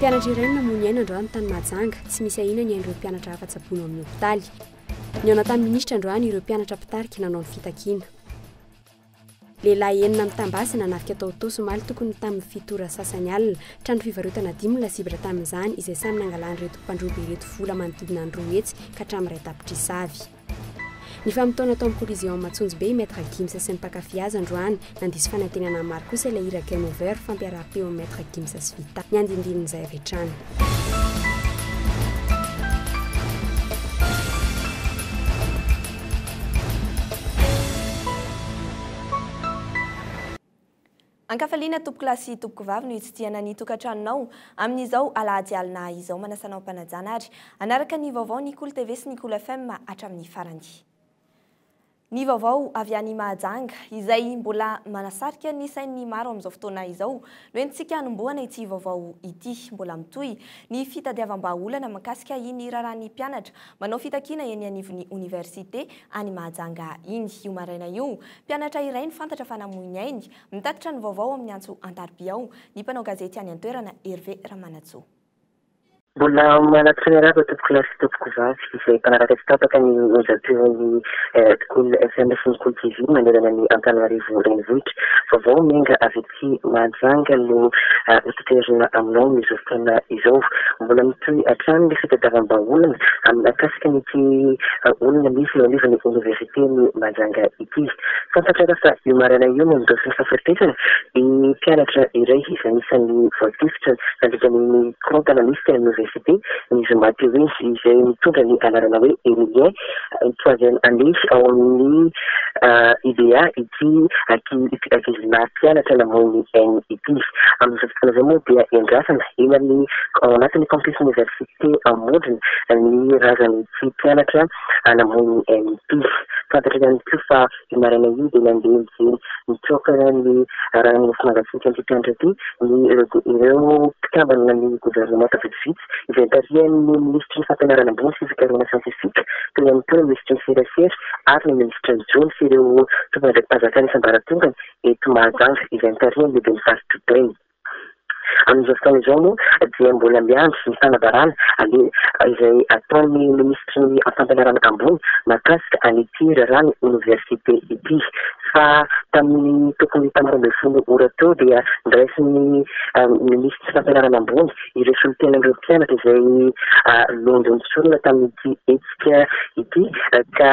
Mpianatra iray namono aina androany tany Mahajanga tsy misy ahinany ireo mpianatra afa-tsaboana amin'ny hopitaly. Niona tamin'ny minisitra androany ireo mpianatra mpitarika nanao ny fitakiana. Lehilahy enina mitambasana nafika tao Tosomaly tokony tamin'ny fitora sasany alina trano fivarotana 10 lasibra tamin'izany izay samy nangalan'ireto mpandroby ireto vola manodidina ny 2 hetsy ka hatramin'iray tapitrisavy. Ny famotoana tao amin'ny kolizion Matsonjobe Maître Gimsa sy ny mpakafy azy androany nandisy fanantenana maro kosa ilay hira Game Over fampiaraham-peo Maître Gimsa sy Vita ny andindinin'izay avy hatrany. Ankafaliana tompoko lahy sy tompoko vavy no hitsidihana ny tokantranonao amin'izao alahady alina izao manasanao mpanajana ary anaraka ny vaovao ny Cool TV sy ny Cool FM hatramin'ny farany. Ny vaovao avy any Mahajanga izay mbola manasarika ny sain'ny maro amin'izao fotoana izao no entsika hanombohana ity vaovao ity mbola mitohy ny fitadiavam-baolana mahakasika iny raran'ny mpianatra manao fitakiana eny anivon'ny université any Mahajanga iny io maraina io. Mpianatra iray ny fantatra fa namoiny ainy mitatitra ny vaovao amin'ny antso Antarbiao ny mpanao gazety any an-toerana Hervé Ramanatsoa. Mbola manatitra ny araba tompoko lahy sy tompoko vavy izay mpanaraka tsy tapaka ny onjam-peon'ny Cool FM sy ny Cool TV manerana ny Antananarivo renivohitra. Vaovao menga avy aty Mahajanga no hotaterina aminao izao fotoana izao. Mbola mitohy hatrany ny fitadiavam-baolana mahakasika n'ity olona misy eo anivon'ny universitény Mahajanga ity. Fantatra fa io maraina io no midosy ny fahafatesana ny mpianatra iray izay anisan'ny voatifitra nandrikan'ny krontana misy teny université ny Mateo izay mitondra ny anarana hoe Emilien troisième année ao amin'ny IDA ity akizina mpianatra namoiny ainy ity. Amin'izao fotoana izao moa dia endrasana eny amin'ny ao anatin'ny campus université Modrina ny razan'ity mpianatra namoiny ainy ity. Fantatra ihany koa fa io maraina io dia nandeha izay mitokana ny raha ny fanagatsiaka an'ity mpianatra ity ireo mpikambana ny gouvernement vitsivitsy izay tarihan'ny ministry ny fampianarana ambony sy fikarihana siantifika toy ihany koa ny ministry ny serasera ary ny ministry ny jony sy ireo tompon'andrakim-panjakana isambaratongany eto Mahajanga izay tarihan'ny lehibe ny faritra Bainy. Amin'izao fotoana izao moa dia mbola miandry ny fanabarana izay ataon'ny ministry ny fampianarana ambony mahakasika an'ity rarany université ity. Fa tamin'ny tokony tamin'ny 12 ora teo dia ndraisin'ny ministry fampianarana ambony ireo solotenan'ireo mpianatra izay londonsorona tamin'ity etsika ity ka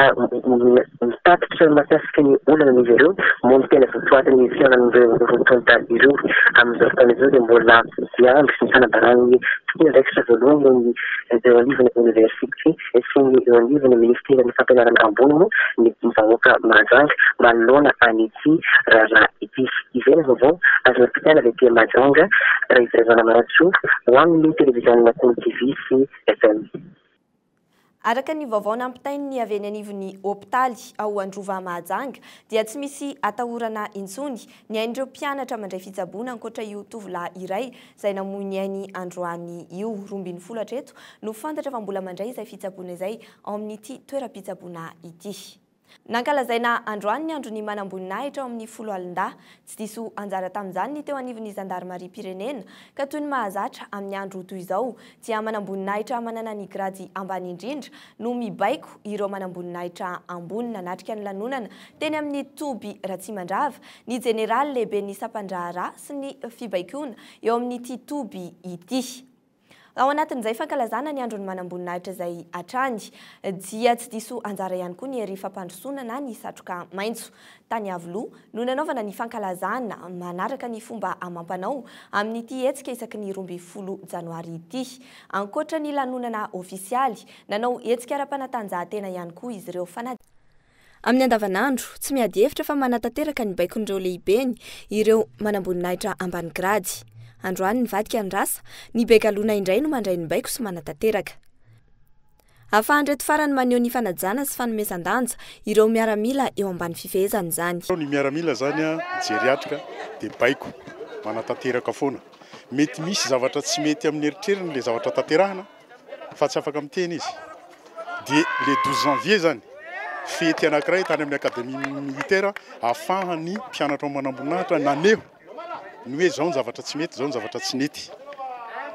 mitatitra mahakasika ny olana izy ireo moa ny tena votoatin'ny fiainan'ireo votonta ireo. Amin'izao fotoana izao dia mbola miandry ny fanabarany tokony ndraikitra voalohany eo anivon'ny université sy eo anivon'ny ministera ny fampianarana ambony moa ny vahoaka Mahajanga manoloana an'ity raha ity. Izay ny vaovao azona pitana avy aty Mahajanga raha izay Maratsoa ho amin'ny televiziona Cool TV sy FM. Araka ny vaovao nampitainy avy eny anivon'ny hopitaly ao Androva Mahajanga dia tsy misy atahorana intsony ny ain'ireo mpianatra mandray fitsaboana ankoatra io tovolahy iray izay namoiny ainy androany io 12 hatreto no fantatra fa mbola mandray izay fitsaboana izay ao amin'ity toeram-pitsaboana ity. Nankalazaina androany ny andro ny manamboninahitra ao amin'ny 10 alin-dahy tsy diso anjara tamin'izany ny teo anivon'ny Gendarmerie Pirenena ka toy ny mahazatra amin'ny andro toy izao dia manamboninahitra manana ny grady ambany indrindra no mibaiko ireo manamboninahitra ambony nanatrika ny lanonana teny amin'ny Toby Ratsimandrava ny jeneraly lehibe ny Sapandraharaha sy ny fibaikoana eo amin'ity Toby ity. Ao anatin'izay fankalazana ny andron'ny manamboninahitra izay hatrany dia tsy diso anjara ihany koa ny ery fampandrosoana na ny satroka maitso tany Avoloha no nanaovana ny fankalazana manaraka ny fomba amampanao amin'ity hetsika isaky ny 12 janoary ity. Ankoatra ny lanonana ofisialy nanao hetsika ara-panatanjahantena ihany koa izy ireo amin'ny andavanandro tsy miady hevitra fa manatanteraka ny baikon'ireo lehibeny ireo manamboninahitra ambany grady. Androany nivadika ny rasa ny begalona indray no mandray ny baiko sy manatanteraka. Afahandreto farany maneho ny fanajana sy fanomezan-danja ireo miaramila eo ambany fifehezana izany. Ny miaramila zany jeriatrika dia baiko manatanteraka foana. Mety misy zavatra tsy mety amin'ny eritreriny le zavatra tanterahana fa tsy afaka miteny izy. Dia le 12 janvier zany fety anankiray tany amin'ny akademia militaire afahan'ny mpianatra manamboninahitra naneho ny hoe zao ny zavatra tsy mety, zao ny zavatra tsy nety.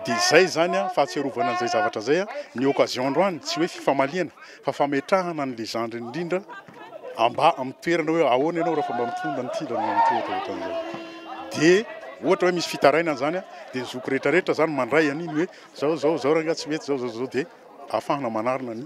dia izay zany a fahatserovana an'izay zavatra zay a ny occasion androany tsy hoe fifamaliana fa fametrahana an'le zandry indrindra amba amin'ny toerana hoe ahoana ianao raha fa mba mitondra nitidana ohatraohatran'izay dia ohatra hoe misy fitarainana zany a dia ny zoko rehetrarehetra zany mandray an'iny hoe zao raha tsy mety zao dia ahafahana manarina ny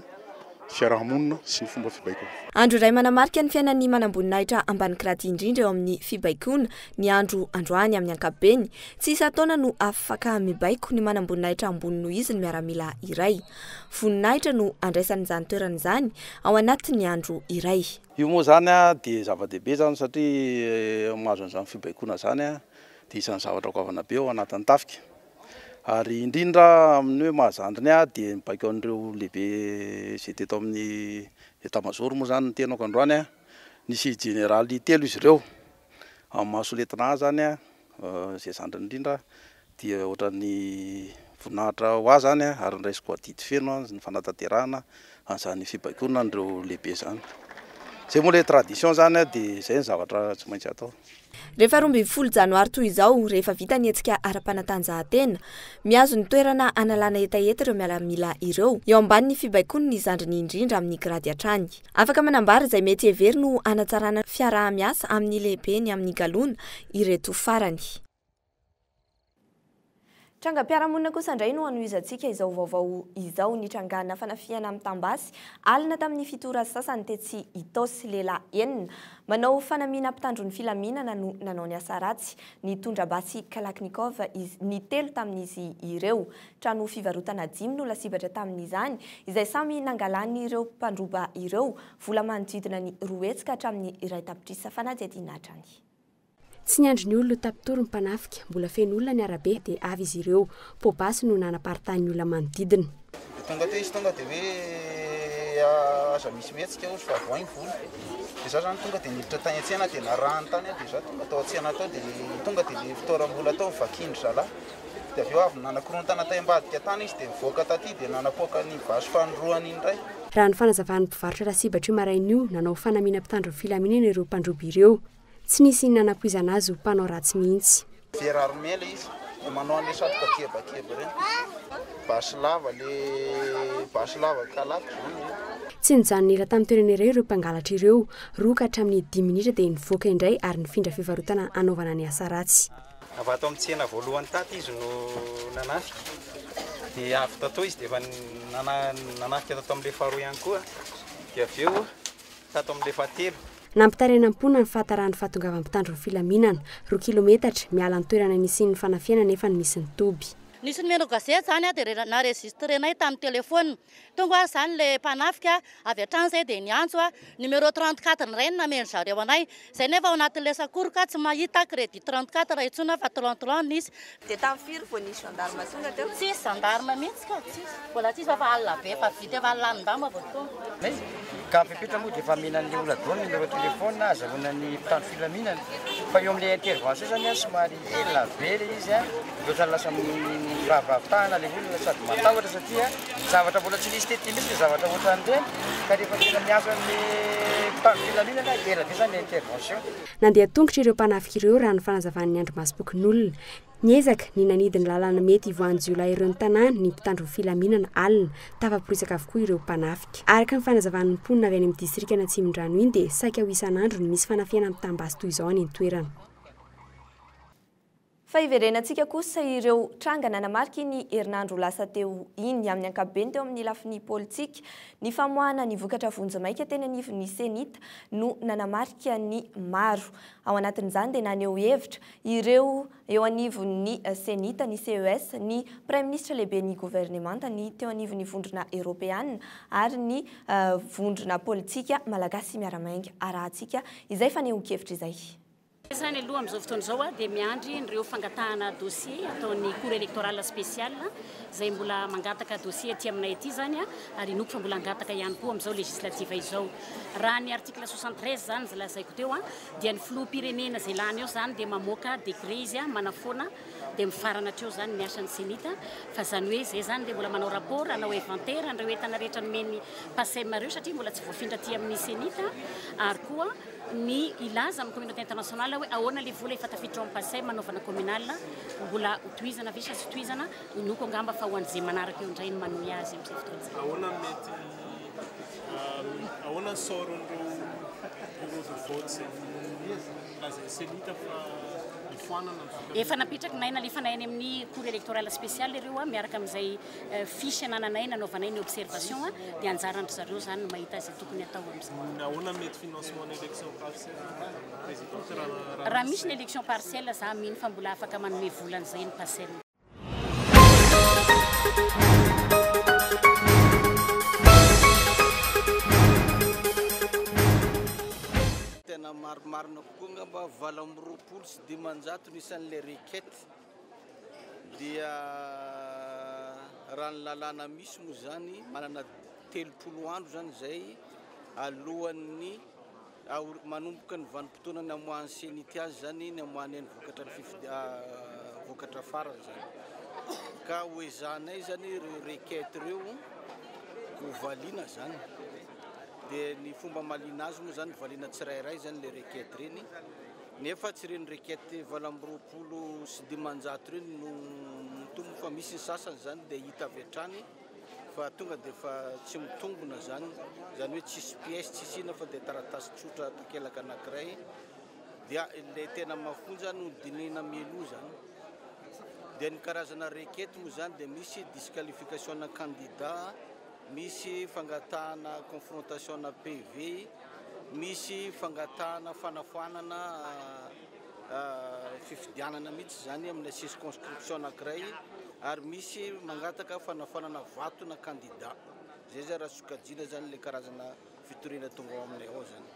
fiarahamonina sy ny fomba fibaikona. Andro iray manamarika ny fiainan'ny manamboninahitra ambany kiraty indrindra eo amin'ny fibaikona ny andro androany amin'ny ankapobeny tsy isataona no afaka mibaiko ny manamboninahitra ambony noho izy ny miaramila iray. Voninahitra no andraisany izany toerana izany ao anatin'ny andro iray. Io moa zany a dia zava-dehibe zany satria mahazo an'izany fibaikona zany a dia isan'ny zavatra goavana be ao anatin'ny tafika. Ary indrindra amin'ny hoe mahazandriny a dia mibaiko an'ireo lehibe izay teto amin'ny etat-major moa zany ny tenako androany a nisy generaly 3 izy ireo amin'ny mahasoletina zany a izay zandriny indrindra dia ohatran'ny voninahitra ho azy zany a ary ndraisiko adidy feno ny fanatanterahana an'izany fibaikona an'ireo lehibe zany. Zay moa le tradition zany a dia izay ny zavatra tsy maintsy atao. Rehefa 12 janoary toy izao rehefa vita ny hetsika ara-panatanjahantena miazo ny toerana analana etaeta ireo miaramila ireo eo ambanin'ny fibaikona ny zandriny indrindra amin'ny grady hatrany. Afaka manambara izay mety hevery no anatsarana fiaraha-miasa amin'ny lehibeny amin'ny galona ireto farany. Trangam-piarahamonina kosa indray no anohizantsika izao vaovao izao nitrangana fanafiana amin'ny tambasy alina tamin'ny fitora sasany tetsy Itosy lehilahy enina manao fanamiana mpitandro ny filaminana no nanao ny asa ratsy ny tondrabasy Kalaknikov ny 3 tamin'izy ireo. Trano fivarotana 5 no lasibatra tamin'izany izay samy nangalany ireo mpandroba ireo vola manodidina ny 2 hetsika hatramin'ny 2 tapitrisa fanadihadiana hatrany. Tsy niandry ny olona tapitoro ny mpanafika mbola feno olona ny arabe dia avy izy ireo pobasy no nanaparitany olona manodidina. Tonga dia izy tonga dia hoe aza misy mihetsika ozy fa voainy vola dia za zany tonga dia niditra tany an-tsena dia narahany tany dia za tonga tao an-tsena tao dia tonga dia le fitoram-bola tao vakindry zalahy dia avy eo avy nanakorontana tay ambadika tany izy dia mivoaka taty dia nanapoaka ny vaso fanoroany iny ray. Raha ny fanazavahan'ny mpivarotra rasibatra io marain'io nanao fanamiana mpitandro ny filaminana ireo mpandroba ireo. Tsy nisy nanapoizana azy ho mpanao ratsy mihitsy. Veraromela izy manao an'ilay satroka kebakeba reny basy lava kalaka zany. Tsy nijanon'ila tamin'ny toerana iray ireo mpangalatra ireo roka hatramin'ny 10 minitra dia nivoaka indray ary nifindra fivarotana anaovana ny asa ratsy. Avy ato amin'ny tsena voalohany taty izy no nanafika dia avy tato izy dia efa nanafika tato amin'ilay faharoa ihany koa dia avy eo tato amin'ilay fahatelo. Nampitaraina am-pona ny fahatarahany fahatongavan'ny mpitandro ny filaminana 2 kilometatra miala ny toerana nisian'ny fanafiana nefa ny misy ny toby. Nisy numéro gazety zany dia naregistrenay tamin'ny telefôna. Tonga zany le mpanafika avy hatrany zay dia niantso numéro 34 ny reny nameny zareo anay. Zay nefa ao anatin'ilay sakorika tsy mahita crédit 34 raha itsona fa 33 nisy. Dia tamin'ny firy vao nisy gendarme tonga teo? Tsisy gendarme mihitsy ka tsisy. Mbola tsisy fa alina be fa vita efa lanin-dama vao tonga. Ka mpepetra moa dia efa menan'ny olona doany numéro telefôna azahoana ny mpitandro filaminana fa eo amin'ilay intervention zany somary ela be le izy loatra lasa mivavavitahana le olona sady matahotra satria zavatra mbola tsy nisy tety misy zavatra ohatran'ireny ka rehefa tena miazo amin'le mpitandro filaminana ela be zany intervention. Nandeha tongotra ireo mpanafika ireo raha ny fanazavan'ny andro masom-pokon'olona. Niezaka ny nanidiny lalana mety ivoan'ny jiolahy ireo ny tanàna ny mpitandro filaminana alina tafaporisaka avokoa ireo mpanafika. Araka ny fanazavan'ny mponina avy any amin'ny distrika Atsimondrano iny dia saika ho isan'andro ny misy fanafiana amin'ny tambasy toy izao any an-toerana. Fa iverenantsika kosa ireo tranga nanamarika ny herinandro lasa teo iny amin'ny ankapobeny teo amin'ny lafiny politika ny famoahana ny vokatra vonjy-maika teny anivon'ny senita no nanamarika ny maro. Ao anatin'izany dia naneho hevitra ireo eo anivon'ny senita ny CES ny prime ministre lehibe ny gouvernemanta ny teo anivon'ny vondrona europeana ary ny vondrona politika malagasy miaramainga arahantsika izay faneho-kevitra izay. Isany aloha amin'izao fotoana izao dia miandry ireo fangatahana dossier ataon'ny cour électoral spécial izay mbola mangataka dossier aty aminay aty zany ary inoko fa mbola angataka ihany koa amin'izao législative izao. Raha ny article 73 zany izay lazaiko teo dia ny filoham-pirenena izay lany eo zany dia mamoaka décret izy manafoana dia mifarana treo zany miasan'ny senita fa zany hoe zay zany le mbola manao rapport anao inventaire an'ireo entana rehetra nomeny PASEM reo satria mbola tsy voafindra ty amin'ny senita ary koa ny ilaza amin'ny communauté internationale hoe ahoana le vola efa tafiditra amin'ny PASEM anaovana communal mbola hotohizana ve sa sy hotohizana inoko angamba fa ho an'izay manaraka eo indray ny manohy azy amin'izay fotoana zay. Ahoana mety ahoana soron'ireo vovoatsy laza senita fa efa napetraky nay nalefanay any amin'ny cour électoral spécial ireo miaraka amin'izay fiche anananay nanaovanay ny observation dia anjarandry zareo zany no mahita izay tokony atao amin'izay. Ahoana mety financement n'élection partielle présidente raha misy ny élection partielle za mino fa mbola afaka manome volan'izay ny PASEM. Marina kokoa ngamba 20 sy 200 nisan'le requête dia raha ny lalàna misy moa zany manana 30 andro zany zay alohan'ny manomboka ny vanim-potoana ny amoahan'ny senity azy zany ny amoahany ny vokatra farany zany ka hoezanay zany ireo requête reo ho valiana zany. Dia ny fomba malina azy moa zany valina tsirairay zany le requête reny nefa tsy reny requête 20 sy 200 reny no mitombo fa misy ny sasany zany dia hita avy hatrany fa tonga dia fa tsy mitombona zany hoe tsisy pièce tsisy ina fa dia taratasy tsotra takelaka anankiray dia le tena mafonja no dinina mielo zany. Dia ny karazana requête moa zany dia misy disqualification na candidat, misy fangatahana confrontation na PV, misy fangatahana fanafoanana fifidianana mihitsy zany amin'ny circonscription anankiray ary misy mangataka fanafoanana vato na candidat. Zay zay raha sokajiana zany le karazana fitoriana tonga ao aminay ao zany.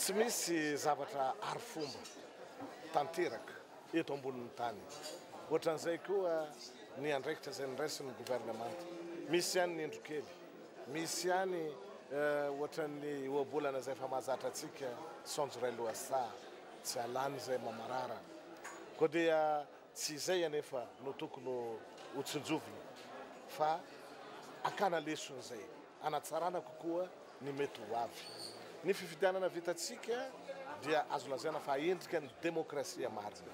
Tsy misy zavatra arifomba tanteraka eto ambonin'ny tany. Ohatran'izay koa ny andraikitra izay niraisin'ny gouvernemanta. Misy ihany ny indro kely, misy ihany ohatran'ny ohabolana izay fa mahazatra antsika Sonjoray Loasa, tsy alany izay mamarara. Koa dia tsy izay anefa no tokony ho tsinjovina fa akana leson'izay anatsarana kokoa ny mety ho avy. Ny fifidianana vitatsika dia azo lazaina fa endrika ny demokrasia marina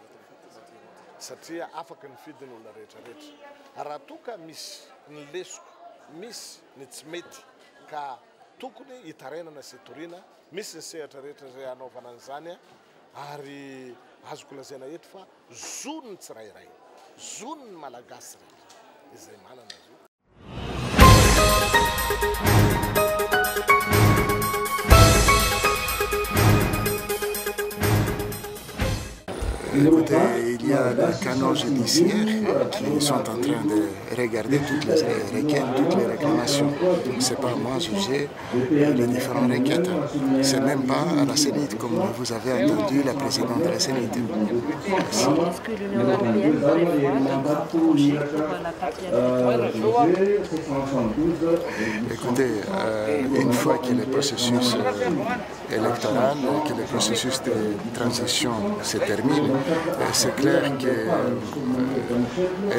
satria afaka ny fidiny olona rehetrarehetra. Raha toka misy ny lesoko, misy ny tsy mety ka tokony hitarenana sy hitoriana, misy ny sehatra rehetra izay anaovana an'izany ary azoko lazaina eto fa zony ny tsirairay, zony ny malagasy rehetra izay manana azy. Écoutez, il y a les canaux judiciaires qui sont en train de regarder toutes les requêtes, toutes les réclamations. Ce n'est pas moi à juger les différentes requêtes. Ce n'est même pas à la Sénite, comme vous avez entendu la présidente de la Sénite. Merci. Est-ce que l'Union européenne va approcher pour la quatrième? Écoutez, une fois que le processus électoral, que le processus de transition se termine, c'est clair qu'un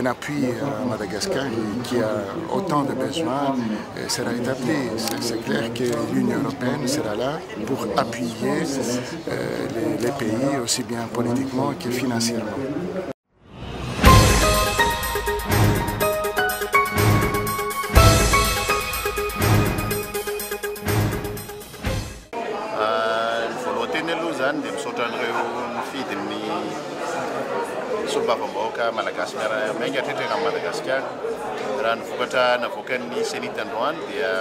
appui à Madagascar qui a autant de besoins sera établi. C'est clair que l'Union européenne sera là pour appuyer les pays aussi bien politiquement que financièrement. Sombavambaoka malagasy miara-miainga tretrena Madagascar raha nivokatra navoakan'ny Senita androany dia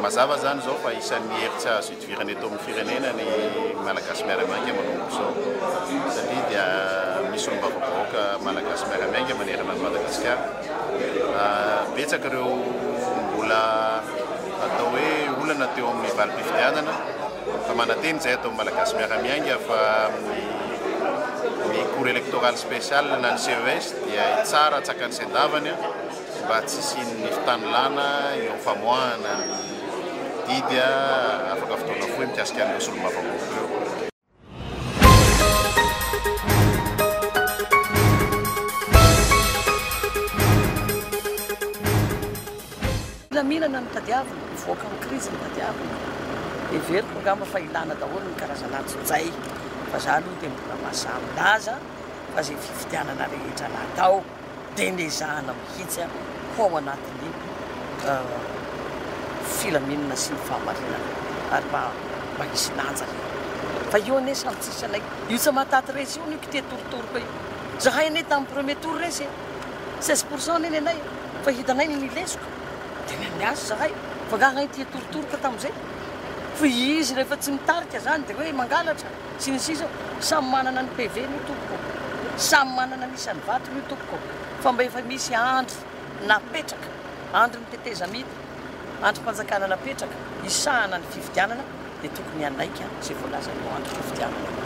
mazava zany zao fa isan'ny hevitsy azo hidivirana eto amin'ny firenena ny malagasy miara-miainga manomboka zao satria dia misy sombavambaoka malagasy miara-miainga manerana ny Madagascar. Betsaka ireo mbola atao hoe olana teo amin'ny valim-pifidianana fa mananteny zay atao malagasy miara-miainga fa ny cour électoral spécial na ny CES dia tsara tsakany sy andavany mba tsy siny fitany lana eo famoahana didy afaka fotoana fohy mikasika an'ireo solombavambaoko ireo. Filaminana ny tadiavina, mivoaka amin'ny krizy ny tadiavina. Everiko angamba fa ilana daholo ny karazana tsotsay. Fa za aloha dia mbola mahasambilaza fa izay fifidianana rehetra natao dia nezahana mihitsy ao anatin'ny filaminana sy ny fahamarinana ary mba hisy lanjany. Fa io ane samy tsisy anay. Io tsy mahataty resy io niko tia torotoroka io. Zahay ane tamin'ny premier tour resy 16% neny anay fa hitanay ny lesoko. Dia niazy zahay fa gagnay tia torotoroka tamin'izay. Fa izy rehefa tsy mitarika zany dia hoe mangalatra sy ny sisa samy manana ny PV ny tompoko. Samy manana ny isan'ny vato ny tompoko. Fa mba efa misy andro napetraka, andro miteteza mity, andro mpanjakana napetraka, isahana ny fifidianana dia tokony anaika izay voalaza io andro fifidianana.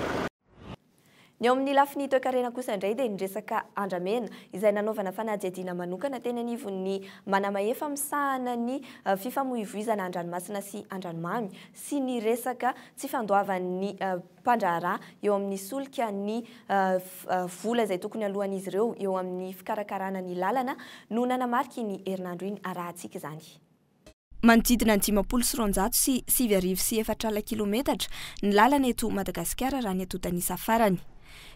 Ny ao amin'ny lafiny toe-karena kosa indray dia ny resaka andramena izay nanaovana fanadihadiana manokana teny anivon'ny Manamahefa misahana ny fifamoivoizana an-dranomasina sy an-dranomamy sy ny resaka tsy fandoavan'ny mpandraharaha eo amin'ny solika ny vola izay tokony alohan'izy ireo eo amin'ny fikarakarana ny lalana no nanamariky ny herinandro iny arahantsika izany. Manodidina 500 sy 7,4 kilometatra ny lalana eto Madagasikara raha ny eto Tanisa farany.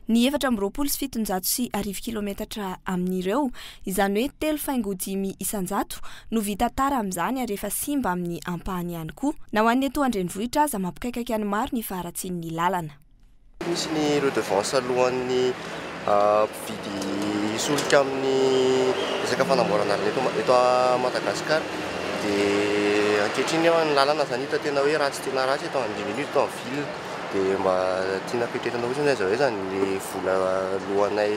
Ny 4,7 kilometatra amin'ireo izany hoe 3,5 no vita tara amin'izany ary efa simba amin'ny ampahany ihany koa. Na ho an'ny eto an-drenivohitra aza mampikaikaiky ny maro ny faharatsian'ny lalana. Misy ny redevance alohan'ny mpividy solika amin'ny resaka fanamboarana eto Madagasikara dia ankehitriny eo ny lalana zany hita tena hoe ratsy tena ratsy eto amin'ny minute eto amin'ny ville dia mba tiana petretana fotsiny aiza hoe zany ny vola alohanay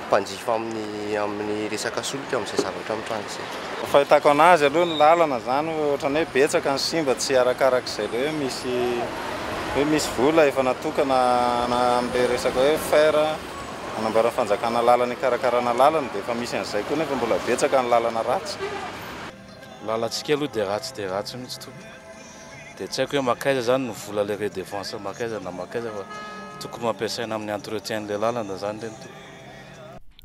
mpanjifa amin'ny resaka solika amin'izay zavatra mitranga izay. Fahitako anazy aloha ny lalana zany ohatran'ny hoe betsaka ny simba tsy arakarak'izay hoe misy vola efa natokana amin'ilay resaka hoe fer anamboarana fanjakana lalana ikarakarana lalana dia efa misy an'izay koa nefa mbola betsaka ny lalana ratsy. Lalantsika aloha dia ratsy mihitsy tompoko. Dia tsy haiko hoe makaiza zany no vola le redevance makaiza na makaiza fa tokony mampiasaina amin'ny entretien le lalana zany le tompoko.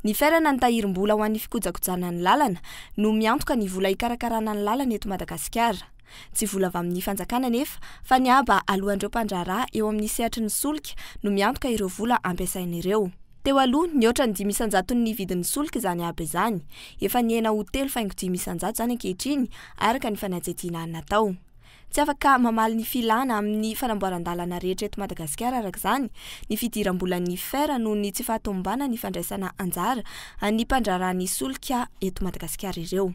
Ny ferana ny tahirim-bola ho an'ny fikojakojana ny lalana no miantoka ny vola ikarakarana ny lalana eto Madagasikara. Tsy vola avy amin'ny fanjakana nefa fa ny aba alohan'ireo mpandraharaha eo amin'ny sehatry ny solika no miantoka ireo vola ampiasain'ireo. Teo aloha ny oatra ny 500 ny vidin'ny solika izany aby izany, efa niena ho 3,500 zany ankehitriny araka ny fanadihadiana natao. Tsy afaka mamaly ny filana amin'ny fanamboaran-dalana rehetra eto Madagasikara araka izany, ny fidiram-bolan'ny fer noho ny tsy fahatombana ny fandraisana anjara ny mpandraharahan'ny solika eto Madagasikara ireo.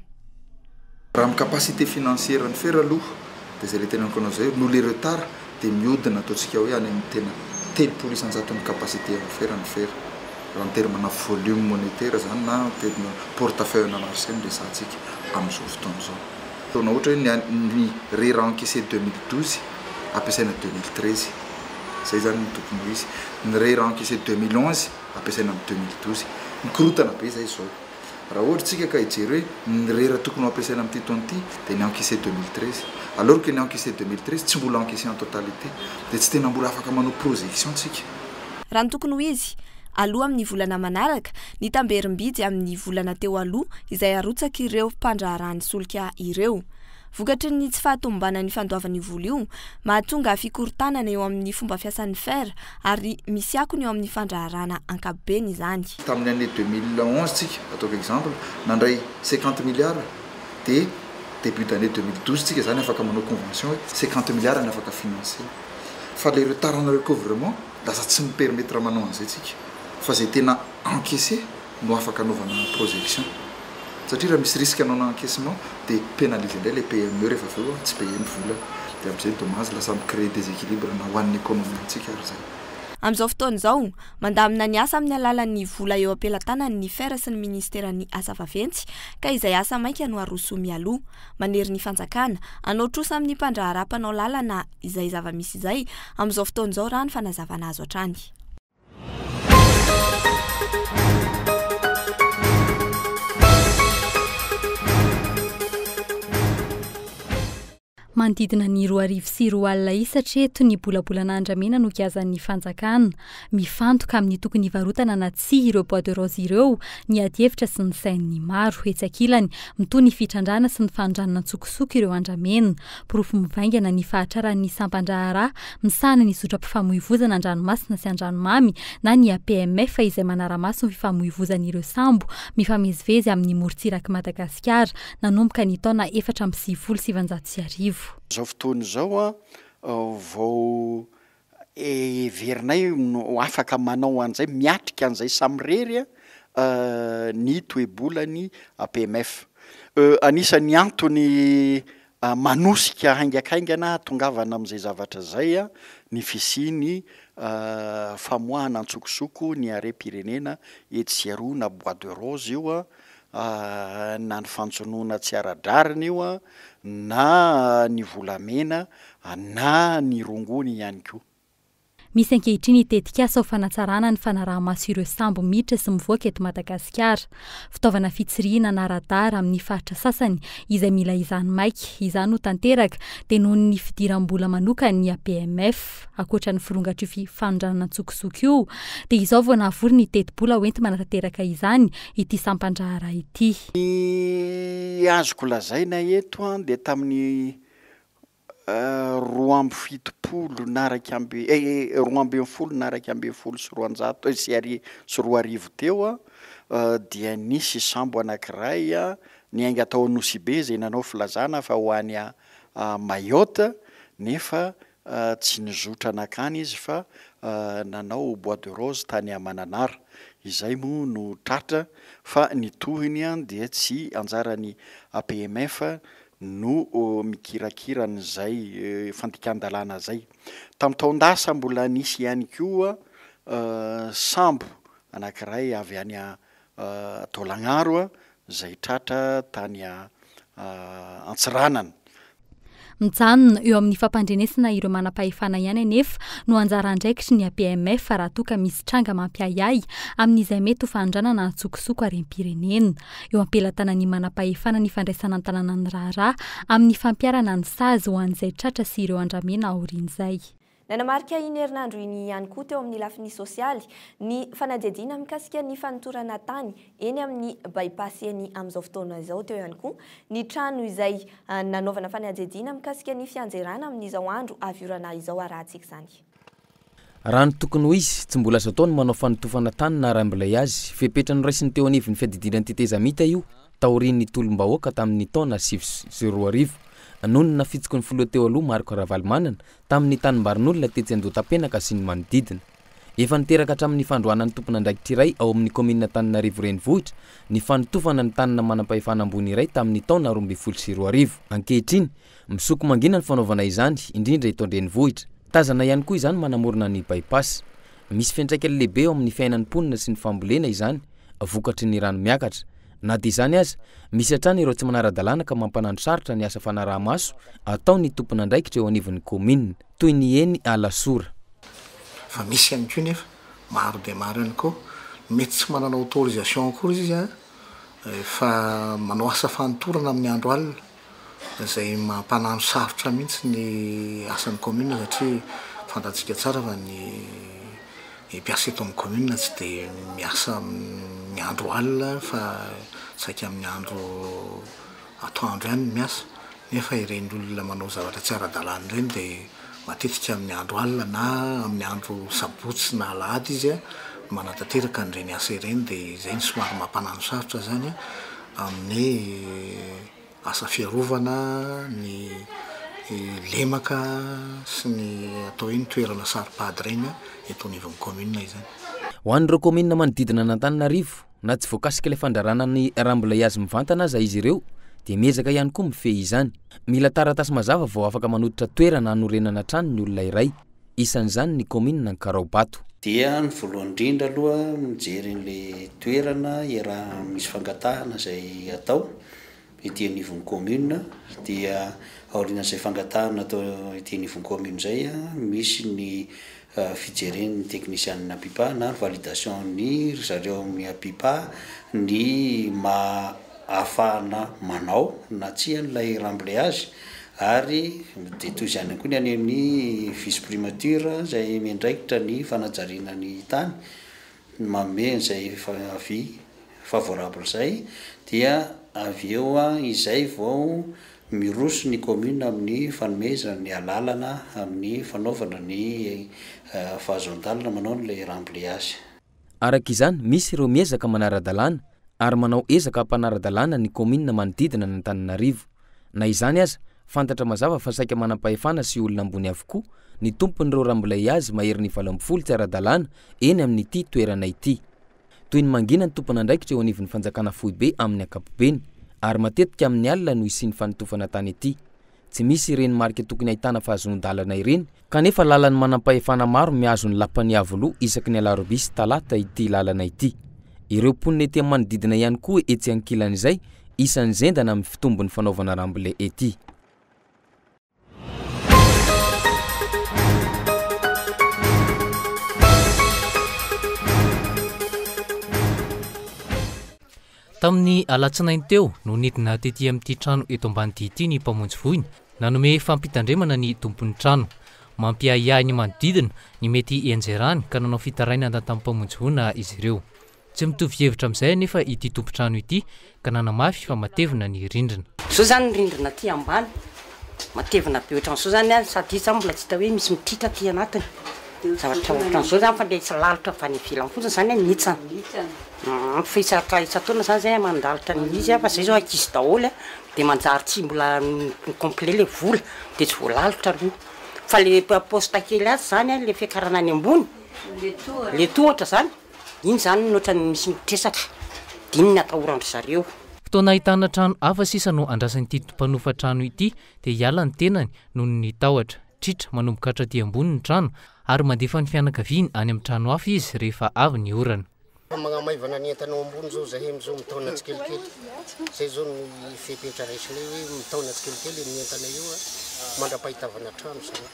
Raha amin'ny capacité financière ny fer aloha dia izay le tena ankonao izay no le retard dia mihodina ataontsika hoe any amin'ny tena 300% ny capacité amin'ny fer. En termes de volume monétaire zany na tena portefeuille na marché ny resantsika amin'izao fotoana izao. Taona ohatra hoe ny rera encaissé 2012 ampiasaina 2013 zay zany ny tokony ho izy. Ny rera encaissé 2011 ampiasaina amin'ny 2012 mikorotana be zay izao. Raha ohatra tsika ka hijery hoe ny rera tokony ho ampiasaina amin'ity taona ity dia ny encaissé 2013 alors que ny encaissé 2013 tsy mbola encaissé en totalité dia tsy tena mbola afaka manao projection tsika. Raha ny tokony ho izy aloha amin'ny volana manaraka ny tamberim-bidy amin'ny volana teo aloha izay arotsaka ireo mpandraharahan'ny solika ireo. Vokatry ny tsy fahatombana ny fandoavan'ny vola io mahatonga fikorotanana eo amin'ny fomba fiasan'ny fer ary misy akony eo amin'ny fandraharahana ankapobeny izany. Tamin'ny année 2011 tsika ataoko exemple nandray 50 milliards dia début d'année 2012 tsika zany afaka manao convention hoe 50 milliards ny afaka financer. Fa le retard en recouvrement lasa tsy mipermettre manao an'izay tsika. Fa zay tena encaissé no afaka anaovana projection. Satria raha misy risque anao encaissement dia pénaliser indray le PME rehefa avy eo tsy paye ny vola dia amin'izay dommage lasa mi-créer déséquilibre na ho an'ny économie antsika ary zay. Amin'izao fotoana izao mandamina ny asa amin'ny alalan'ny vola eo ampelantanany ny fer sy ny ministeran'ny asa vaventy ka izay asa maika no aroso mialoha manery ny fanjakana anao trosa amin'ny mpandraharaha mpanao lalana izay zava-misy izay amin'izao fotoana izao raha ny fanazavana azo hatrany. manodidina ny 2,4 satria toy ny bolabolan'andramena no kiazan'ny fanjakana mifantoka amin'ny tokony varotana na tsy ireo bois de rose ireo ny adievitra sy ny sain'ny maro etsakilany mitoy ny fitrandrana sy ny fanondranana tsokosoko ireo andramena porofo mivaingana ny fahatraran'ny sampandrahara misana ny zotra-pifamoivozana andranomasina sy andranomamy na ny APMF izay manaramaso ny fifamoivozan'ireo sambo mifamezivezy amin'ny morontsirak'i Madagasikara nanomboka ny taona 4,750. Zao fotoana zao vao everinay no afaka manao an'izay miatrika an'izay samirery ny toebolany APMF. Anisan'ny antony manosika haingakaingana tongavana amin'izay zavatra zay ny fisiny famoahana antsokosoko ny harem-pirenena etsy na bois de rose io na ny fanjonoana tsy ara-drariny io na ny volamena na ny rongony ihany koa. Misy ankehitriny itetika asa ho fanatsarana ny fanaraha-maso ireo sambo miditra sy mivoaka eto Madagasikara. Fitaovana fitsirihana na radara amin'ny faritra sasany izay mila izany maiky izany ho tanteraka dia noho ny fidiram-bola manokana ny APMF akoatra ny firongatry fanondranana tsokosoko io dia izao vao nahavory ny teti-bola hoenty manatanteraka izany ity sampandrahara ity. Ny azoko lazaina eto dia tamin'ny 2,70 naraka amby 2,10 naraka amby 1,700 sy 2,000 teo dia nisy sambo anankiray ny ainga atao Nosy-Be izay nanao filazana fa ho any Mayotte nefa tsy nizotra anakany izy fa nanao bois de rose tany Mananara. Izay moa no tratra fa ny tohiny dia tsy anjarany APMF no mikirakira n'izay fandikan-dalàna zay. Tamin'ny taon-dasa mbola nisy ihany koa sambo anankiray avy any Taolagnaro zay tratra tany Antsiranana. Mijanona eo amin'ny fampandrenesana ireo manam-pahefana ihany anefa no anjara andraikitry ny APMF raha toa ka misy tranga mampiayay amin'izay mety ho fanondranana antsokosoko harem-pirenena. Eo ampelantanan'ny manam-pahefana ny fandraisana an-tanàna ny raharaha amin'ny fampiarana ny sazy ho an'izay tratra sy ireo andramena aorian'izay. Nanamarika iny herinandro iny ihany koa teo amin'ny lafiny sosialy ny fanadihadiana mikasika ny fanotorana tany eny amin'ny bypass eny amin'izao fotoana izao teo ihany koa ny trano izay nanaovana fanadihadiana mikasika ny fianjerana amin'izao andro aviorana izao arahantsika izany. Raha ny tokony ho izy tsy mbola azo atao ny manao fanotofana tany na rambilay azy fepetrany raisiny teo anivon'ny fiadidiana tetezamita io taorian'ny tolom-bahoaka tamin'ny taona 2020 nohony nafitsiko ny filoha teo aloha Marco Ravalomanana tamin'ny tanim-barin'olona tetsy Andohatapenaka sy ny manodidina. Efa niteraka hatramin'ny fandroanan'ny tompon'andraikitra iray ao amin'ny komina Antananarivo renivohitra ny fanotofana ny tanana manam-pahefana ambony iray tamin'ny taona 2020. Ankehitriny misoko mangina ny fanaovana izany indrindra eto an-drenivohitra. Tazana ihany koa izany manamorona ny bypass. Misy fiantraikany lehibe eo amin'ny fiainan'ny mponina sy ny fambolena izany vokatry ny rano miakatra. Na dia izany aza misy hatrany ireo tsy manara-dalàna ka mampanandro sarotra ny asa fanaraha-maso atao ny tompon'andraikitra eo anivon'ny komina toy ny eny Alasora. Fa misy ihany koa nefa maro dia maro ihany koa mety tsy manana autorisation akory izy fa manao asa fanotorana amin'ny andro alina izay mampanandro sarotra mihitsy ny asan'ny komina satria fantatsika tsara fa ny mpiasa eto amin'ny komina tsy dia miasa amin'ny andro alina fa saika amin'ny andro atoandro ihany miasa nefa ireny olona manao zavatra tsy ara-dalàna ireny dia matetika amin'ny andro alina na amin'ny andro sabotsy na alahady izy manatanteraka an'ireny asa ireny dia izay ny somary mampanandro sarotra zany amin'ny asa fiarovana ny lemaka sy ny atao hoe ny toerana saripady ireny eto anivon'ny komina izany. Ho an'ireo komina manodidina an'Antananarivo na tsy voakasika ilay fandrarana ny rambilay azy mivantana aza izy ireo dia miezaka ihany koa mifehy izany. Mila taratasy mazava vao afaka manoditra toerana hanorenana trano ny olona iray. Isan'izany ny komina ny Karaobato. Dia ny voalohany indrindra aloha mijery n'ilay toerana raha misy fangatahana izay atao ety anivon'ny komina dia aorian'izay fangatahana atao ety anivon'ny komina izay misy ny fijeren'ny teknisianina pipa na validation ny zareo amin'ny pipa ny ahafahana manao na tsy an'ilay rambilay azy ary de toy izany koa ny any amin'ny vice primature zay miandraikitra ny fanajariana ny tany mameny zay avy favorable zay dia avy eo izay vao miroso ny commune amin'ny fanomezana ny alalana amin'ny fanaovana ny fahazondalana manao n'ilay remblayage. Araka izany misy ireo miezaka manara-dalàna ary manao ezaka hampanara-dalàna ny commune manodidina ny Antananarivo. Na izany aza fantatra mazava fa saika manam-pahefana sy olona ambony avokoa ny tompon'ireo remblayage mahery ny 70 tsy ara-dalàna eny amin'ity toerana ity. Toy ny mangina ny tompon'andraikitra eo anivon'ny fanjakana Foibe amin'ny ankapobeny ary matetika amin'ny alina no isiany fanotofana tany ity. Tsy misy ireny marika tokony ahitana fahazon-dalana ireny kanefa lalany manam-pahefana maro miazo ny lapany avoloa isaky ny alarobia sy talata ity lalana ity. Ireo mponina ety manodidina ihany koa etsy ankilan'izay isan'ny zendana amin'ny fitombon'ny fanaovana rambole ety. Tamin'ny alatsinainy teo no nidina tetỳ amin'ity trano eto ambanidia ity ny mpamonjy voiny nanome fampitandremana ny tompon'ny trano mampiahiahy ny manodidina ny mety enjerany ka nanao fitarainana tamin'ny mpamonjy voina izy ireo. Tsy mitovy hevitra amin'izay nefa ity tompontrano ity ka nanamafy fa matevina ny rindrina. Zao zany ny rindrina aty ambany matevina be ohatrany zao zany sady izy mbola tsy hita hoe misy mitritra aty anatiny. Zavatra ohatran'izao zany fa le tsy lalitra fa ny ivelany fotsiny zany mihitsana. Fa isataona zany zay mandalitra ny izy fa zay zao ankizy daholo dia manjary tsy mbola complet le vola dia tsy voalalitra aloha. Fa le poste kely azy zany le fiakarana any ambony le tohatra zany iny zany nohatra misy mitresaka dia iny ny atahorandry zareo. Fotoana ahitana trano hafa sisa no andrasan'ity mpanofa trano ity dia hiala ny tenany noho ny tahotra tritra manomboka hatraty ambony ny trano ary mandefa ny fianakaviany any amin'ny trano hafa izy rehefa avy ny orana. Magnamaivana ny entanao ambony zao zahay am'izao mitaona tsikelikely zay zao ny fepetra raisiny hoe mitaona tsikelikely ny entana io mandra-pahitavana trano zany.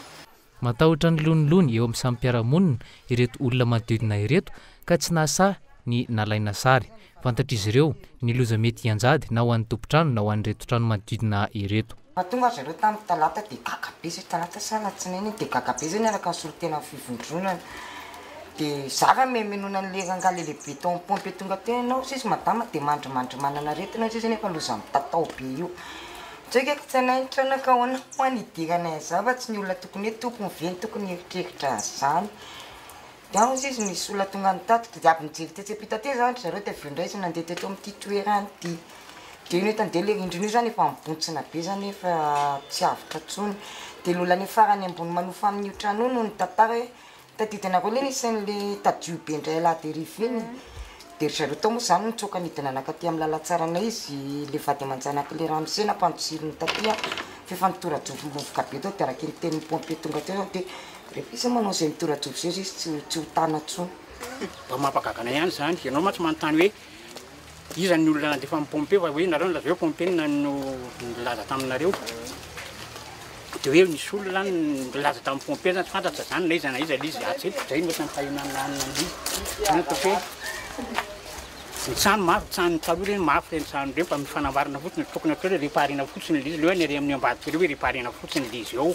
Matahotra ny lonilony eo amin'ny samy mpiara-monina ireto olona manodidina ireto ka tsy nahasah ny nalaina sary. Fantatr'izy ireo ny loza mety hianjady na ho an'ny tompontrano na ho an'ireto trano manodidina ireto. Tonga zareo tamin'ny talata dia gagabe zay talata salatsinainy dia gagabe zay niaraka ny sorotena fivondronana. Dia zava menona an'le angala le beton pompe tonga teo ianao sisy madama dia mandrimandrimanana aretina sisy nefa loza mitatao be io. Tsika tsy anaitra anaka hoana ho any idirana zava tsy ny olona tokony hoe tompony veny tokony eritreritra zany. Dia ao sisy misy olona tonga nitato dia avy nijery tetsepita te zany zareo dia avy sy nandeha teto amin'ity toerany ity. Dia io nefa ndeha le rindrina io zany efa mibontsina be zany efa tsy avotra tsony. Dia lolany farany ambony manofa amin'io trano io no nitantara hoe tadidinareo le nisan'le tadio be indray lahderiva iny. Dia zareo tao moa zany nitsoaka nidina anakaty amin'ny lalatsarana izy le vady aman-janaka le ramosena mpandosiriny tatya fefanotorajovo movoka be tao dia araka ny tenin'ny pompe tonga teo dia rehefa izy manao izay mitorajovo zay izy tsy ho tana tsony. Mba mampagagana ihany zany ianao ma tsy manontany hoe iza ny olona nandefa amin'ny pompe fa hoe nareo lazao pompe no nilaza taminareo. Dia hoe nisy olona zany nilaza tamin'ny pompe zany tsy fantatra zany na iza na iza izy atseto zay mety ampahinana anan'izy. Zany ataoko hoe ny trano mafy trano taloha reny mafy reny trano reny fa mifanambarina fotsiny tokony atao hoe reparina fotsiny le izy le hoe ny amin'ny ambadika hoe reparina fotsiny le izy ao.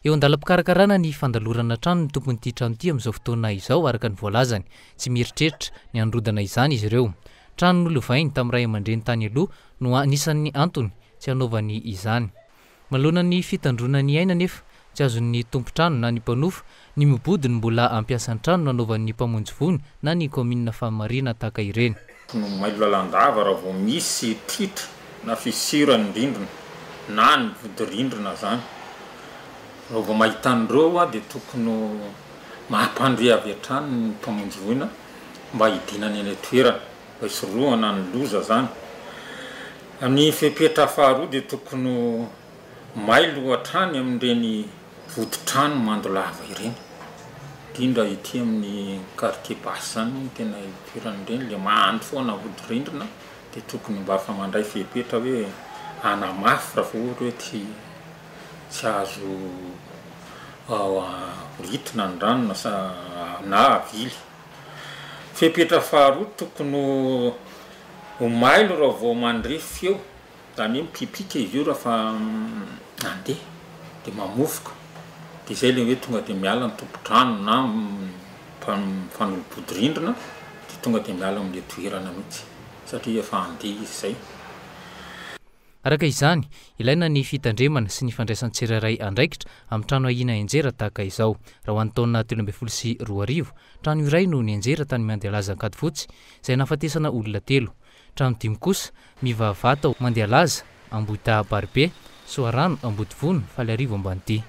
Eo andalam-pikarakarana ny fandalorana trano ny tompon'ity trano ity amin'izao fotoana izao araka ny voalazany tsy mieritreritra ny androdana izany izy ireo. Trano nolovainy tamin'ny ray aman-dreny tany aloha no anisan'ny antony tsy hanaovany izany. Manoloana ny fitandrona ny aina nefa tsy azon'ny tompontrano na ny mpanofa ny mibodiny mbola ampiasan'ny trano nanaovan'ny mpamonjy voiny na ny commune famarina tahaka ireny. No mailo lalandava raha vao misy tritra na fisirany rindrina na ny vodirindrina zany. Raha vao mahitan'ireo dia tokony mampandre avy hatrany ny mpamonjy voina mba hidinany any toerana mba hisorohana ny loza zany. Amin'ny fepetra faharoa dia tokony mailo hatrany amin'ireny vodi-trano mandolava ireny. Indrindra ity amin'ny quartier basse zany tena toeran'ireny le mahandro foana vodirindrina dia tokony mba fa mandray fepetra hoe anamafy raha ohatra hoe tsy azo ritina ny rano na avily. Fepetra faharoa tokony ho mailo raha vao mandrefy eo zany hoe mipipika izy io raha fa andeha dia mamofoka dia izay le hoe tonga dia miala ny tompo-trano na fanolobodorindrina dia tonga dia miala amin'le toerana mihitsy satria efa andeha izy izay. Araka izany, ilaina ny fitandremana sy ny fandraisan-tsirairay andraikitra amin'ny trano ahina enjera tahaka izao. Raha ho an'ny taona 2024, trano iray no nienjera tany Mandialaza Ankadifotsy, izay nahafatesana olona 3. Trano 5 kosa mivavata Mandialaza, Ambohita Baribe, Soarano, Ambodivony, Faliarivo Ambanidia.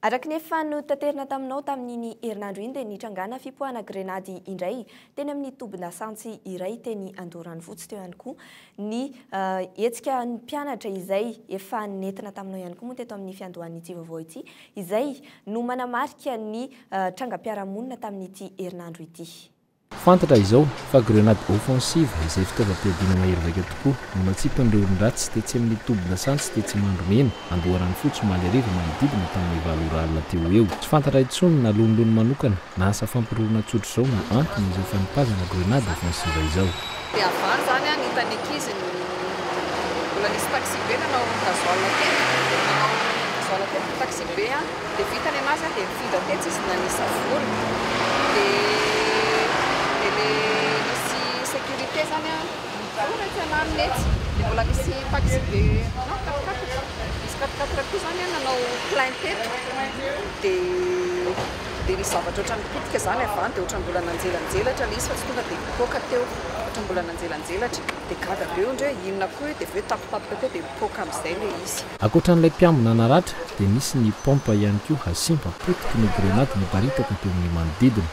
Araka ny efa notanterina taminao tamin'iny herinandro iny dia nitrangana fipoahana grenady indray teny amin'ny tobin-dasantsy iray teny Andoran'Votsy teo ihany koa ny hetsika ny mpianatra izay efa nentina taminao ihany koa moa teto amin'ny fiandohan'ity vaovao ity izay no manamarika ny trangam-piarahamonina tamin'ity herinandro ity. Fantatra izao fa grenade offensive izay fitaovam-piadiana mahery tokoa no natsipan'ireo olon-dratsy tetsy amin'ny tobin-dasantsy tetsy Mandromena Andoran'Votsy Faliarivo manodidina tamin'ny 7 ora alina teo eo. Tsy fantatra intsony na lonilony manokana na asa fampirorona tsotra izao no antony izao fanipazana grenade offensive izao. Dia avany zany nitany ankizy mbola nisy taxi be nanao gazoala teny gazoala teny taxi be dia vitany anazy dia mifinda tetsy izy na nisy avory misy sécurité zany oretsy anany netsy dia mbola misy taxi be non 4x4 misy 4x4 koa zany nanao plainte dia nisy zavatra ohatrany pitika zany avany dia ohatrany mbola nanjelanjelatra le izy fa tsy tonga dia mipoaka teo ohatrany mbola nanjelanjelatra dia gada be eo ndre inona koa dia aveo tapitapoka teo dia mipoaka amin'izay le izy. Ankoatran'ilay mpiambina naratra dia misy ny pompe ihany koa hasimba potika ny grenady nibaritaka teo amin'ny manodidina.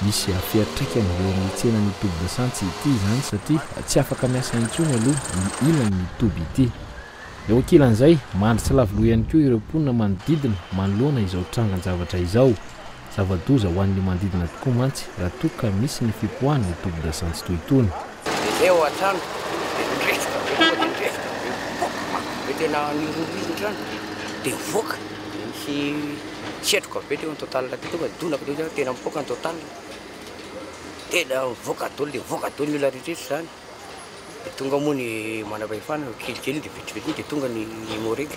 Misy afiatraikany eo amin'ny tsena ny tobi-dasantsy ity izany satria tsy afaka miasa intsony aloha ny ilany ny toby ity. Eo ankilan'izay mandry tsy lavoloha ihany koa ireo mponina manodidina manoloana izao trangan-javatra izao. Zava-doza ho an'ny manodidina tokoa mantsy raha toa ka misy ny fipoahana ny tobi-dasantsy toy itony. Dia eo an-trano dia nirefaka be tena nirorizy trano dia mivoaka misy setroka be teo ny total tonga donaka teo tena mipoaka ny total tena mivoaka dolo dia mivoaka dolo ny olona rehetra zany dia tonga moa ny manam-pahefana kelikely dia vetivety dia tonga ny moreka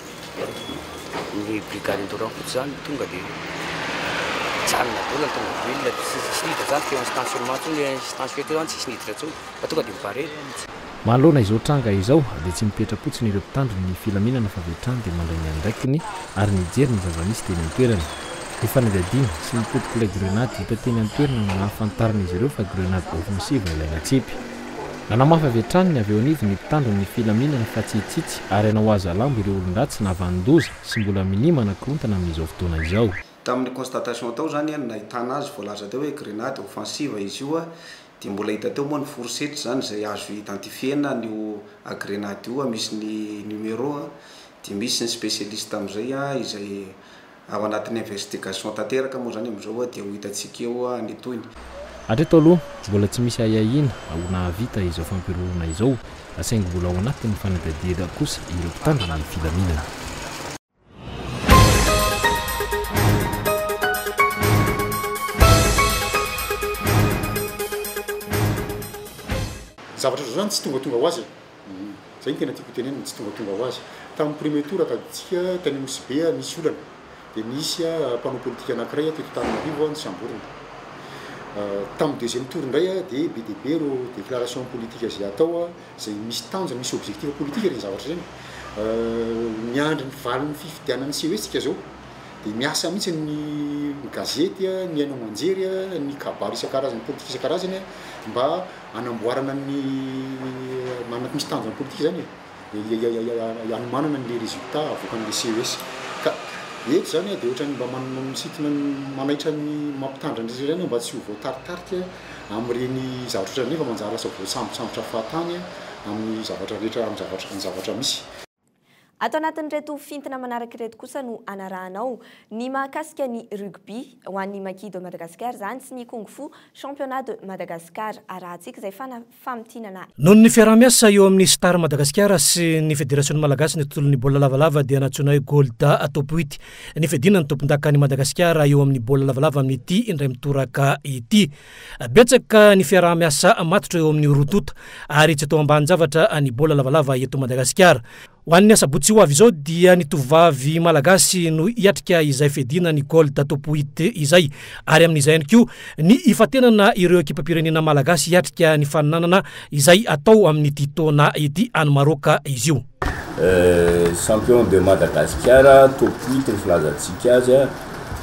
ny brigade Andoran'Votsy zany tonga dia tsanona dolo ny tonga vilona sy niditra zany teo amin'ny stationnement tsony station teo zany tsisy niditra tsony fa tonga dia mibarena. Manoloana izao tranga izao dia tsy mipetra-potsiny ireo mpitandro ny filaminana fa vetrany dia mandray ny andraikiny ary nijery ny zava-misy teny an-toerana. Ny fanadihadiana sy mipotika ilay grenady hita teny an-toerana no nahafantarana izy ireo fa grenade offensive ilaina tsipy. Nanamafa vetrany avy eo anivo ny mpitandro ny filaminana fa tsitsitsy ary hanao aza lambo ireo olon-dratsy navandoza sy mbola minimana korontana amin'izao fotoana izao. Tamin'ny constatation tao zany nahitana azy voalaza teo hoe grenade offensive izy io dia mbola hita teo moa ny fourchette zany izay azo identifiena nyo grenade io misy ny numéro dia misy ny spécialiste amin'izay izay ao anatin'ny investigation tanteraka moa zany amin'izao dia ho hitantsika eo ny toyny. Hatreto aloha mbola tsy misy ahahina ho nahavita izao fampirorona izao asaingy mbola ao anatin'ny fanadihadiana kosa ireo mpitandro ny filaminana. Zavatra zao zany tsy tonga ho azy zay ny tena tiako tenenina tsy tonga ho azy. Tamin'ny premier tour akaditsika tany Mosy Be nisy olana dia nisy mpanao politika anankiray teto Antananarivo nisamborona. Tamin'ny deuxième tour indray dia be reo déclaration politique izay atao izay misy tanjona misy objectif politique reny zavatra zany. Miandry ny valiny fifidianany CESika zao dia miasa mihitsy ny gazety ny haino manjery ny kabary isan-karazany politika isan-karazany mba anamboarana ny manampy misy tanjona politika zany anomanana n'le résultat avoakan'le CES ka eto zany dia ohatrany mba manositina manaitra ny mampitandra ny zany mba tsy ho voataritarika amin'ireny zavatra ohatrany nefa manjary lasa voasambosambotra fahatany amin'ny zavatra rehetra amin'ny zavatra misy. Atao anatin'ireto fintina manaraka ireto kosa no anarahanao ny mahakasika ny rugby ho an'ny Maki de Madagascar zany sy ny kung fu championnat de Madagascar arahantsika izay famitinana. Noho ny fiarahamiasa eo amin'ny Star Madagascar sy ny Fédération Malagasy ny tontolo ny baolina lavalava dia natsoina hoe Golda top 8 ny fidinany tompon-daka ny Madagascar eo amin'ny baolina lavalava amin'ity indray mitoraka ity. Betsaka ny fiarahamiasa matotra eo amin'ny rotota ary tsy atao ambany zavatra ny baolina lavalava eto Madagascar. Ho an'ny asabotsy ho avy izao dia ny tovavy malagasy no hiatrika izay fedina ny Golda top 8 izay ary amin'izay ihany koa ny ifatenana ireo ekipa-pirenena malagasy hiatrika ny faninanana izay atao amin'ity taona ity any Maroka izy io. Champion de Madagascar top 8 ny filazantsika azy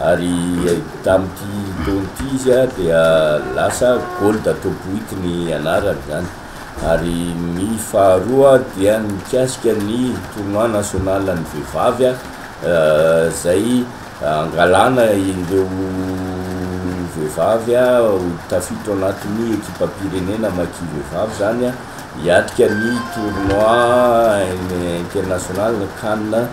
ary tamin'ity taon'ity izy dia lasa Golda top 8 ny anarany zany. Ary ny faharoa dia mikasika ny tournoi national ny vehivavy zay angalana ireo vehivavy tafiditra anatin'ny ekipa-pirenena Maki vehivavy zany hiatrika ny tournoi international Cannes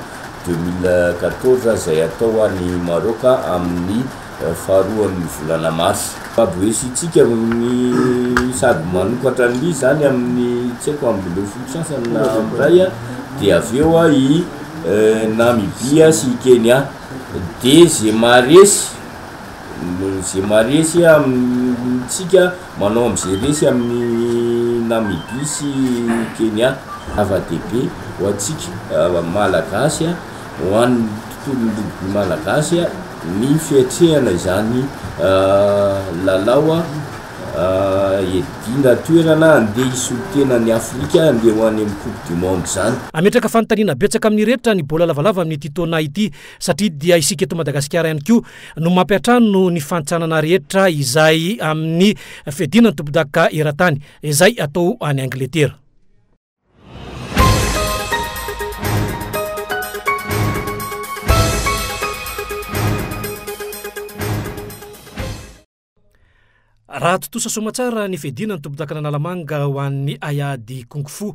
2014 zay atao any Maroka amin'ny faharoan'ny volana Mars. Aboesitsika amin'ny sady manokatra ny zany amin'ny tsy haiko amin'ny folo na ray dia aveo i Namibia sy Kenya de Zemaresy amintsika manao am'izay resy amin'ny Namibia sy Kenya avadehibe ho antsika malagasy ho an'ny tontolo malagasy ny fiatrehana izany lalao edina toerana andeha isolotena ny Afrika andeha ho any amin'ny Coupe du Monde zany. Ametraka fanontaniana betsaka amin'ny rehetra ny baolina lavalava amin'ity taona ity satria dia isika eto Madagasikara ihany koa no mampiatrano ny fantsanana rehetra izay amin'ny fedina ny tompon-daka eran-tany izay atao any Angletera. Raha totosa somatsara ny fedina ny tompon-daka Analamanga ho an'ny Ayady Kung Fu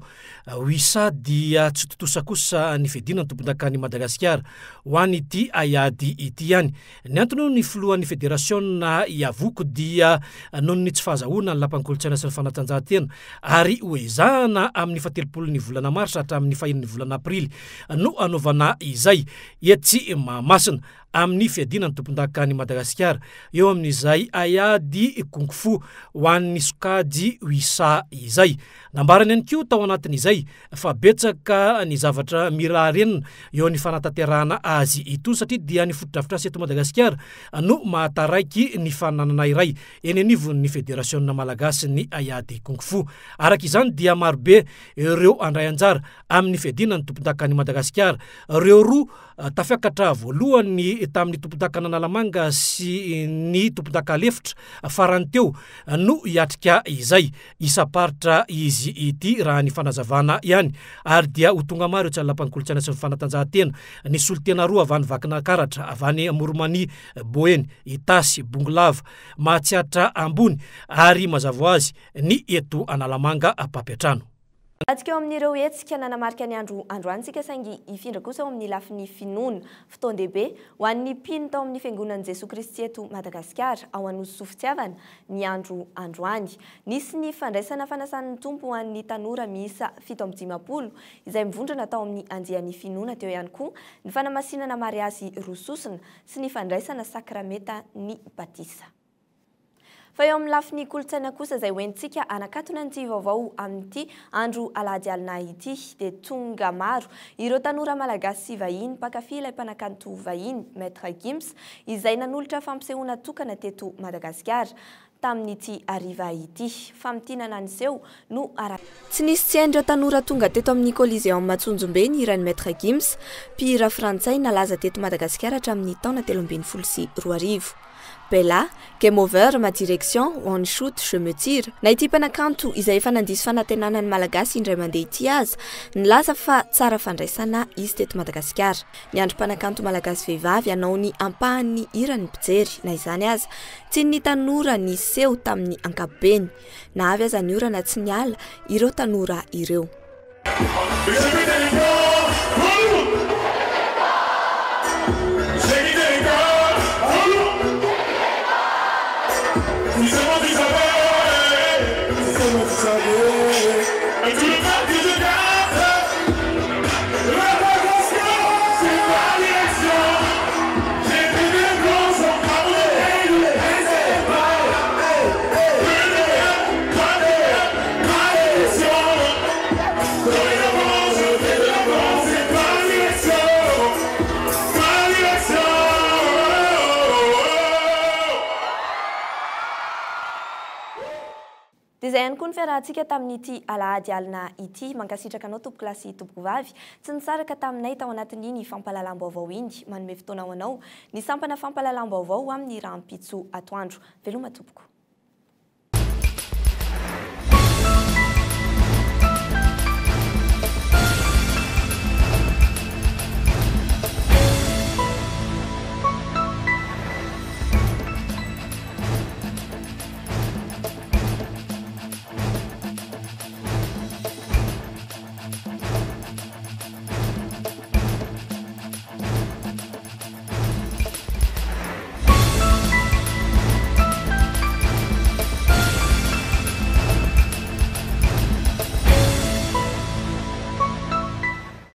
Wisa dia tsy totosa kosa ny fedina ny tompon-daka ny Madagasikara ho an'ity Ayady ity ihany. Ny antony ny filohan'ny fédération iavoko dia noho ny tsy fahazahoana ny lapan-kolontsaina sy ny fanatanjahantena ary hoezahana amin'ny 17 volana Mars hatramin'ny 1 volana Aprily no anaovana izay tsy mahamasina amin'ny fiadina ny tompon-daka ny Madagasikara eo amin'izay Ayady Kung Fu ho an'ny sokajy Wisa izay. Nambarany ihany koa tao anatin'izay fa betsaka ny zavatra mirarenina eo amin'ny fanatanterahana azy ito satria dia ny fotodrafitrasa eto Madagasikara no mahataraiky ny fananana iray eny anivon'ny fédération malagasy ny Ayady Kung Fu. Araka izany dia marobe ireo andray anjara amin'ny fiadina ny tompon-daka ny Madagasikara. Ireo roa tafiakatra voalohany tamin'ny tompon-daka Analamanga sy ny tompon-daka Lefitra farany teo no hiatrika izay isaparitra izy ity raha ny fanazavana ihany ary dia ho tonga maro tsy lapan-kolontsaina sy ny fanatanjahantena ny solotena roa avany vakina karatra avany Moromani Boeny Itasy Bongolava Mahatsiatra ambony ary mazava azy ny eto Analamanga papetrano. Atsika eo amin'ireo hetsika nanamarika ny androantsika saingy ifindra kosa eo amin'ny lafiny finoana fotoan-dehibe ho an'ny mpino tao amin'ny fiangonan'i Jesoa Kristy eto Madagasikara ao Anosy Sofitiavana ny androany. Nisy ny fandraisana fanasan'ny tompo ho an'ny tanora miisa 750 izay mivondrona tao amin'ny andian'ny finoana teo ihany koa ny fanamasinana mariazy rososina sy ny fandraisana sakrameta ny batisa. Fa eo amin'ny lafiny kolontsaina kosa izay hoentsika anakatona ny vaovao amin'ity andro alahady alina ity dia tonga maro ireo tanora malagasy sy vahiny mpankafy ilay mpanakanto vahiny Maître Gims izay nanolotra fampisehoana tokana teto Madagasikara tamin'ity ariva ity famitinana niseho no tsy nisy tsy hain'ireo tanora tonga teto amin'ny Coliseum Matsunjombe ny iran'ny Maître Gims mpihira frantsay nalaza teto Madagasikara hatramin'ny taona 2012. Bella, Game Over, ma direction, one shoot, je me tire. Na ity mpanakanto izay efa nandisy fanantenana ny malagasy indray mandeha ity aza, nilaza fa tsara fandraisana izy teto Madagasikara. Ny andro mpanakanto malagasy vehivavy anao ny ampahan'ny hira ny mpijery, na izany aza, tsy ny tanora ny seho tamin'ny ankapobeny. Na avy aza ny orana tsy niala ireo tanora ireo. Izay ihany koa ny fiarahantsika tamin'ity alahady alina ity mankasitraka anao tompoko lasy tompoko vavy tsy nisaraka taminay tao anatin'iny fampalalam-baovao iny manome fotoana ho anao ny sampana fampalalam-baovao amin'ny rahampitso atoandro veloma tompoko